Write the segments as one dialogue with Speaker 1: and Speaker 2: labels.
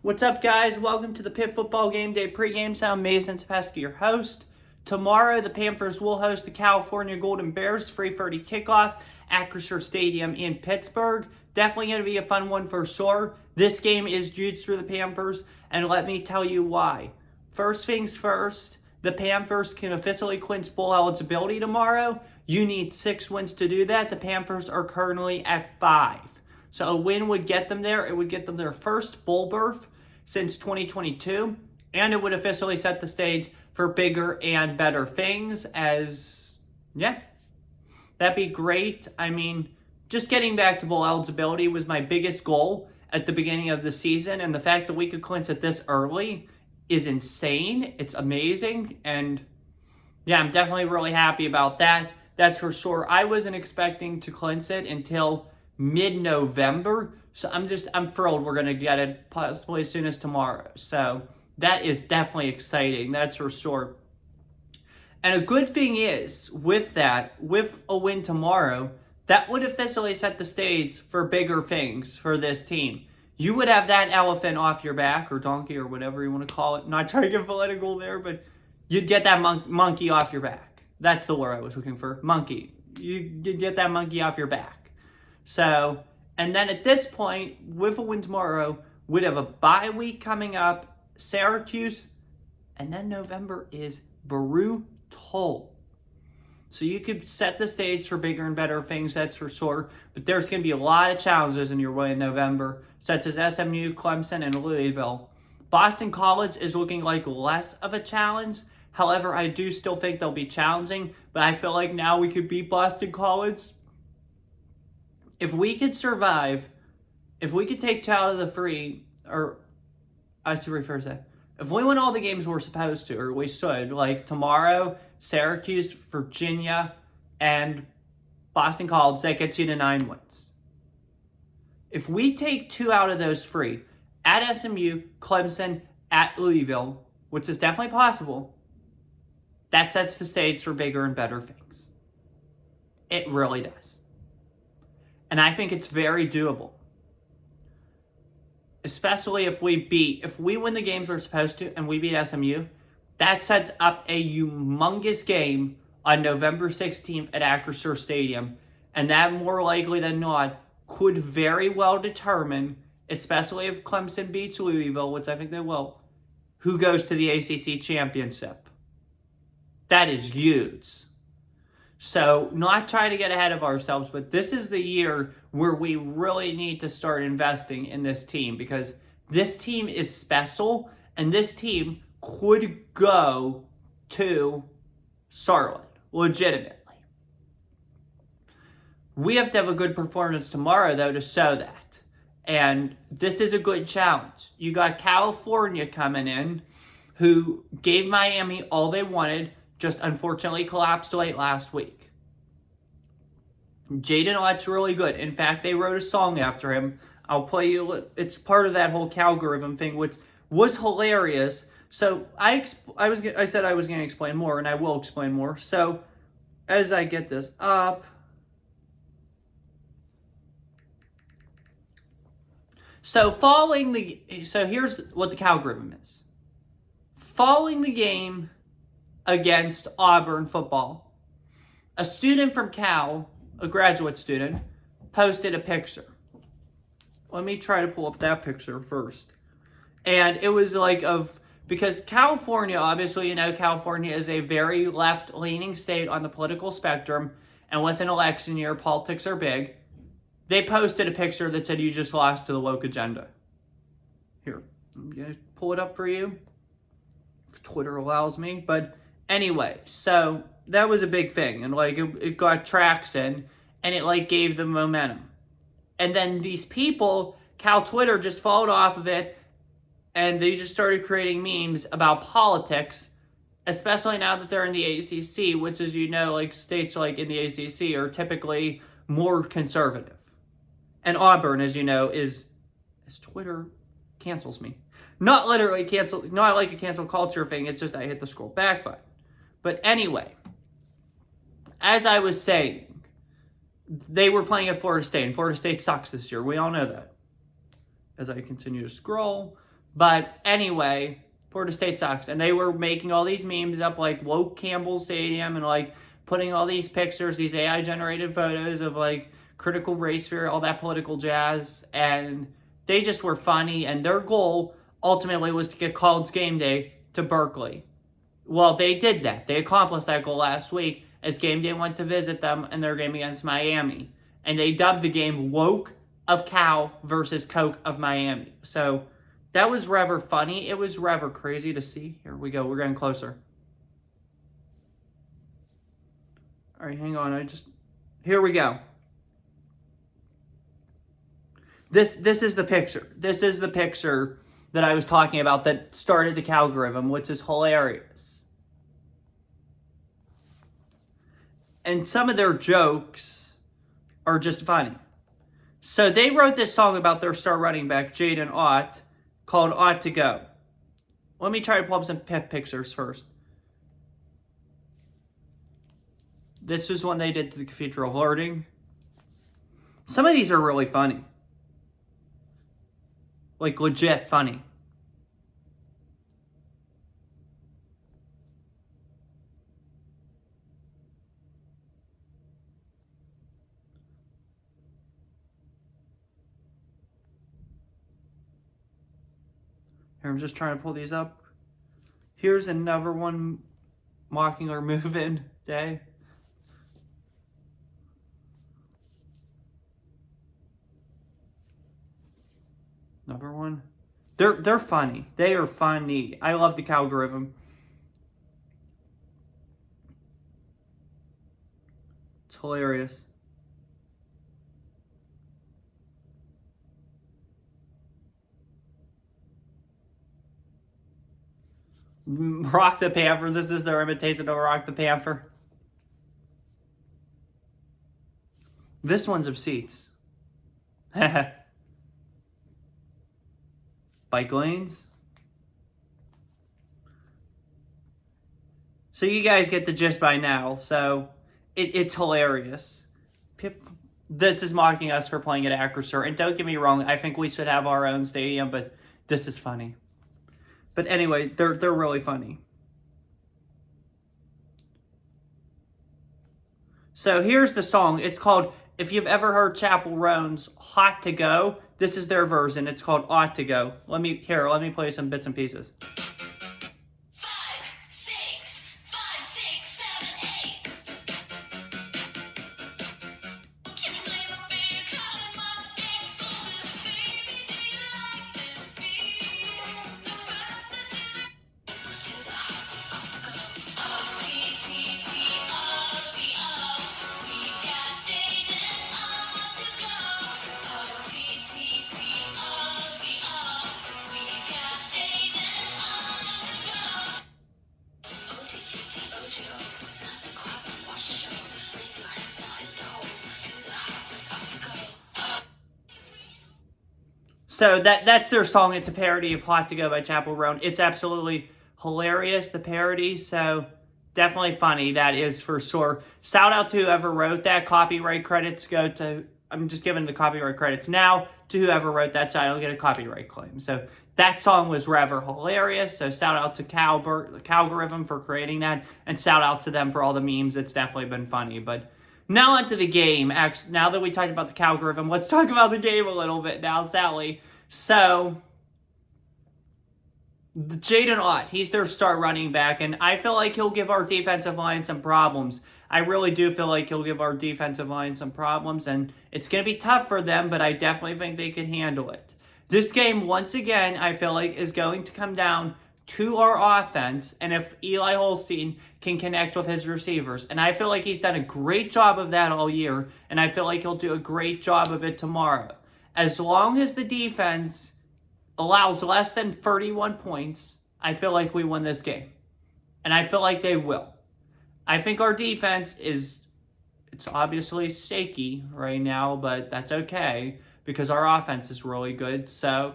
Speaker 1: What's up, guys? Welcome to the Pitt Football Game Day pregame. I'm Mason Tepesky, your host. Tomorrow, the Panthers will host the California Golden Bears, 3:30 kickoff at Acrisure Stadium in Pittsburgh. Definitely going to be a fun one for sure. This game is huge for the Panthers, and let me tell you why. First things first, the Panthers can officially clinch bowl eligibility tomorrow. You need 6 wins to do that. The Panthers are currently at 5. So a win would get them there. It would get them their first bowl berth since 2022, and it would officially set the stage for bigger and better things that'd be great. I mean, just getting back to bowl eligibility was my biggest goal at the beginning of the season, and the fact that we could clinch it this early is insane. It's amazing, and yeah, I'm definitely really happy about that. That's for sure. I wasn't expecting to clinch it until mid-November, so I'm thrilled we're going to get it possibly as soon as tomorrow. So that is definitely exciting, that's for sure. And a good thing is, with a win tomorrow, that would officially set the stage for bigger things for this team. You would have that elephant off your back, or donkey, or whatever you want to call it. Not trying to get political there, but you'd get that monkey off your back. That's the word I was looking for, monkey. You'd get that monkey off your back. So, and then at this point, with a win tomorrow, we'd have a bye week coming up, Syracuse, and then November is brutal. So you could set the stage for bigger and better things, that's for sure. But there's going to be a lot of challenges in your way in November, such as SMU, Clemson, and Louisville. Boston College is looking like less of a challenge. However, I do still think they'll be challenging, but I feel like now we could beat Boston College. If we could survive, if we could take 2 out of the 3, or I should rephrase that. If we win all the games we're supposed to, or we should, like tomorrow, Syracuse, Virginia, and Boston College, that gets you to 9 wins. If we take 2 out of those 3, at SMU, Clemson, at Louisville, which is definitely possible, that sets the stage for bigger and better things. It really does. And I think it's very doable. Especially if we win the games we're supposed to and we beat SMU, that sets up a humongous game on November 16th at Acrisure Stadium. And that, more likely than not, could very well determine, especially if Clemson beats Louisville, which I think they will, who goes to the ACC championship. That is huge. So, not trying to get ahead of ourselves, but this is the year where we really need to start investing in this team, because this team is special, and this team could go to Charlotte, legitimately. We have to have a good performance tomorrow, though, to show that. And this is a good challenge. You got California coming in, who gave Miami all they wanted, just unfortunately collapsed late last week. Jaden Ott's really good. In fact, they wrote a song after him. I'll play you. It's part of that whole Calgorithim thing, which was hilarious. So I said I was going to explain more, and I will explain more. So as I get this up, so here's what the Calgorithim is. Following the game against Auburn football, a student from Cal, a graduate student, posted a picture. Let me try to pull up that picture first. And it was because California, obviously, California is a very left-leaning state on the political spectrum, and with an election year, politics are big. They posted a picture that said, "You just lost to the woke agenda." Here, I'm going to pull it up for you, if Twitter allows me, but anyway, so that was a big thing, and it got traction, and it gave them momentum. And then these people, Cal Twitter, just followed off of it, and they just started creating memes about politics, especially now that they're in the ACC, which, as you know, states in the ACC are typically more conservative. And Auburn, as you know, is Twitter cancels me. Not literally cancel, not like a cancel culture thing, it's just I hit the scroll back button. But anyway, as I was saying, they were playing at Florida State, and Florida State sucks this year. We all know that. As I continue to scroll, But anyway, Florida State sucks. And they were making all these memes up like woke Campbell Stadium and like putting all these pictures, these AI generated photos of like critical race theory, all that political jazz. And they just were funny. And their goal ultimately was to get College Game Day to Berkeley. Well, they did that. They accomplished that goal last week as Game Day went to visit them in their game against Miami. And they dubbed the game Woke of Cal versus Coke of Miami. So that was rather funny. It was rather crazy to see. Here we go. We're getting closer. All right, hang on. Here we go. This is the picture. This is the picture that I was talking about that started the Calgorithim, which is hilarious. And some of their jokes are just funny. So they wrote this song about their star running back, Jaden Ott, called Ought to Go. Let me try to pull up some pictures first. This is one they did to the Cathedral of Learning. Some of these are really funny. Like, legit funny. Here, I'm just trying to pull these up. Here's another one mocking our move-in day. Another one. They're funny. They are funny. I love the Calgorithim. It's hilarious. Rock the Panther. This is their imitation of Rock the Panther. This one's of seats. Bike lanes. So you guys get the gist by now. So it's hilarious. This is mocking us for playing at Acrisure. And don't get me wrong, I think we should have our own stadium, but this is funny. But anyway, they're really funny. So here's the song. It's called, if you've ever heard Chapel Roan's Hot to Go, this is their version. It's called Ought to Go. Let me play some bits and pieces.
Speaker 2: 5, 6, 5, 6, 7, 8. Can you play my beer? Calling my exclusive. Baby, do you like this beat? First to the houses off to go. O-T-T-T-O-G-O. We got Jaden on to go. O-T-T-T-O-G-O. We got Jaden on to go. O-T-T-T-O-G-O. Snap and clap and watch the show. Raise your hands now, hit the hole. To the houses off to go.
Speaker 1: So that's their song. It's a parody of Hot to Go by Chapel Roan. It's absolutely hilarious, the parody. So definitely funny. That is for sure. Shout out to whoever wrote that. Copyright credits go to, I'm just giving the copyright credits now to whoever wrote that so I don't get a copyright claim. So that song was rather hilarious. So shout out to Calgorithim for creating that. And shout out to them for all the memes. It's definitely been funny. But now onto the game. Actually, now that we talked about the Calgorithim, let's talk about the game a little bit now, Sally. So Jaden Ott, he's their star running back, and I feel like he'll give our defensive line some problems. I really do feel like he'll give our defensive line some problems, and it's going to be tough for them, but I definitely think they can handle it. This game, once again, I feel like is going to come down to our offense, and if Eli Holstein can connect with his receivers. And I feel like he's done a great job of that all year, and I feel like he'll do a great job of it tomorrow. As long as the defense allows less than 31 points, I feel like we win this game. And I feel like they will. I think our defense it's obviously shaky right now, but that's okay because our offense is really good. So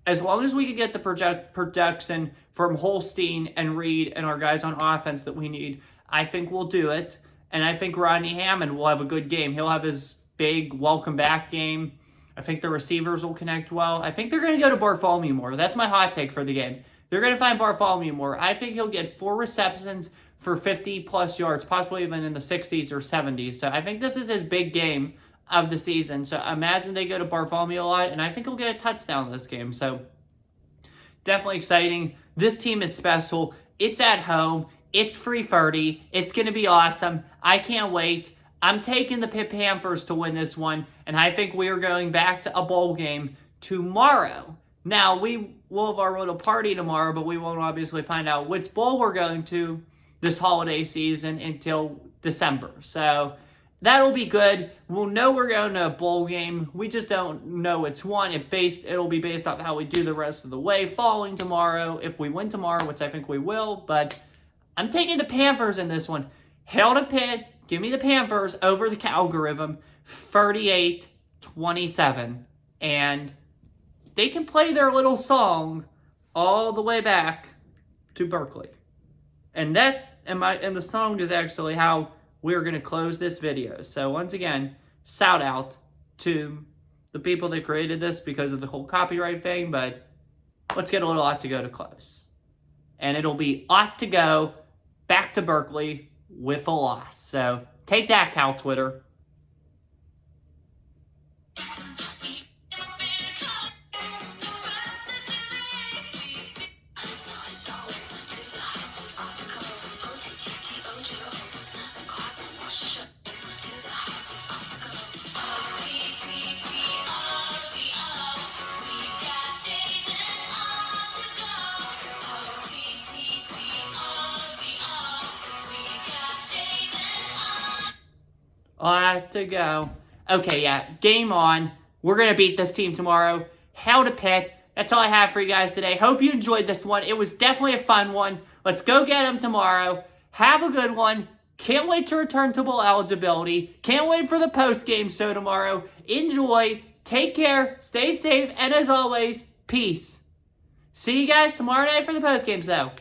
Speaker 1: as long as we can get the production from Holstein and Reed and our guys on offense that we need, I think we'll do it. And I think Rodney Hammond will have a good game. He'll have his big welcome back game. I think the receivers will connect well. I think they're going to go to Bartholomew more. That's my hot take for the game. They're going to find Bartholomew more. I think he'll get 4 receptions for 50-plus yards, possibly even in the 60s or 70s. So I think this is his big game of the season. So imagine they go to Bartholomew a lot, and I think he'll get a touchdown this game. So definitely exciting. This team is special. It's at home. It's free 30. It's going to be awesome. I can't wait. I'm taking the Pitt Panthers to win this one, and I think we are going back to a bowl game tomorrow. Now, we will have our little party tomorrow, but we won't obviously find out which bowl we're going to this holiday season until December. So that'll be good. We'll know we're going to a bowl game. We just don't know which one. It'll be based off how we do the rest of the way following tomorrow. If we win tomorrow, which I think we will, but I'm taking the Panthers in this one. Hail to Pitt. Give me the Panthers over the Calgorithim, 38-27. And they can play their little song all the way back to Berkeley. And the song is actually how we're going to close this video. So once again, shout out to the people that created this because of the whole copyright thing, but let's get a little ought to go to close. And it'll be ought to go back to Berkeley with a loss. So take that, Cal Twitter. Ought to go. Okay, yeah, game on. We're going to beat this team tomorrow. Hail to Pitt. That's all I have for you guys today. Hope you enjoyed this one. It was definitely a fun one. Let's go get them tomorrow. Have a good one. Can't wait to return to bowl eligibility. Can't wait for the post-game show tomorrow. Enjoy. Take care. Stay safe. And as always, peace. See you guys tomorrow night for the post-game show.